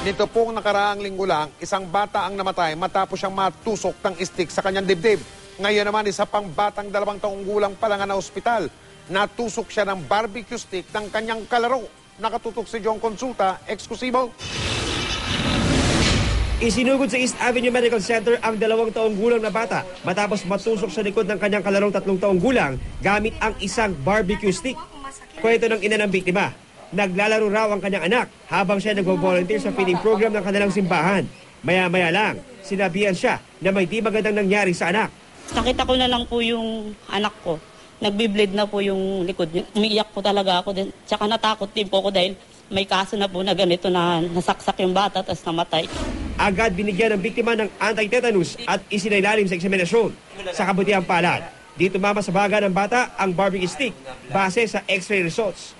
Nito pong nakaraang linggo lang, isang bata ang namatay matapos siyang matusok ng stick sa kanyang dibdib. Ngayon naman, isa pang batang 2 taong gulang pa lang na ospital. Natusok siya ng barbecue stick ng kanyang kalaro. Nakatutok si John Consulta, eksklusibo. Isinugod sa East Avenue Medical Center ang 2 taong gulang na bata matapos matusok sa likod ng kanyang kalarong 3 taong gulang gamit ang isang barbecue stick. Kwento ng ina ng biktima. Naglalaro raw ang kanyang anak habang siya nagvo-volunteer sa feeding program ng kanilang simbahan. Maya-maya lang, sinabihan siya na may di magandang nangyari sa anak. Nakita ko na lang po yung anak ko. Nagbi-bleed na po yung likod niya. Umiiyak po talaga ako din. Tsaka natakot din po ako dahil may kaso na po na ganito na nasaksak yung bata at namatay. Agad binigyan ng biktima ng anti-tetanus at isinailalim sa eksaminasyon. Sa kabutihang palad, dito mama sa baga ng bata ang barbecue stick base sa x-ray results.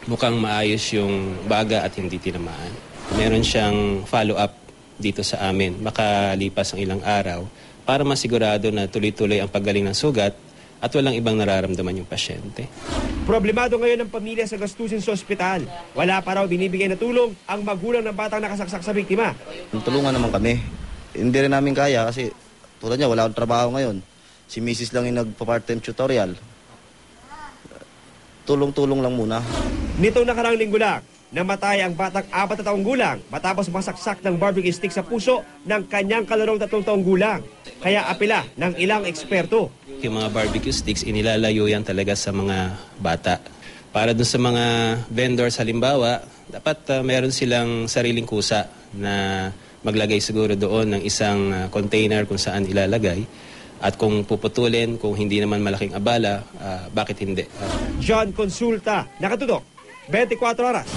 Mukhang maayos yung baga at hindi tinamaan. Meron siyang follow-up dito sa amin, makalipas ang ilang araw, para masigurado na tuloy-tuloy ang paggaling ng sugat at walang ibang nararamdaman yung pasyente. Problemado ngayon ang pamilya sa gastusin sa ospital. Wala pa raw binibigay na tulong ang magulang ng batang nakasaksak sa biktima. Tulungan naman kami. Hindi rin namin kaya kasi tulad niya, wala akong trabaho ngayon. Si Mrs. lang yung nagpa-part-time tutorial. Tulong-tulong lang muna. Nitong nakarang linggo lang, namatay ang batang 4 taong gulang matapos masaksak ng barbecue stick sa puso ng kanyang kalarong 3 taong gulang. Kaya apela ng ilang eksperto. Yung mga barbecue sticks, inilalayo yan talaga sa mga bata. Para dun sa mga vendors halimbawa, dapat meron silang sariling kusa na maglagay siguro doon ng isang container kung saan ilalagay. At kung puputulin, kung hindi naman malaking abala, bakit hindi? John Consulta, nakatutok, 24 oras.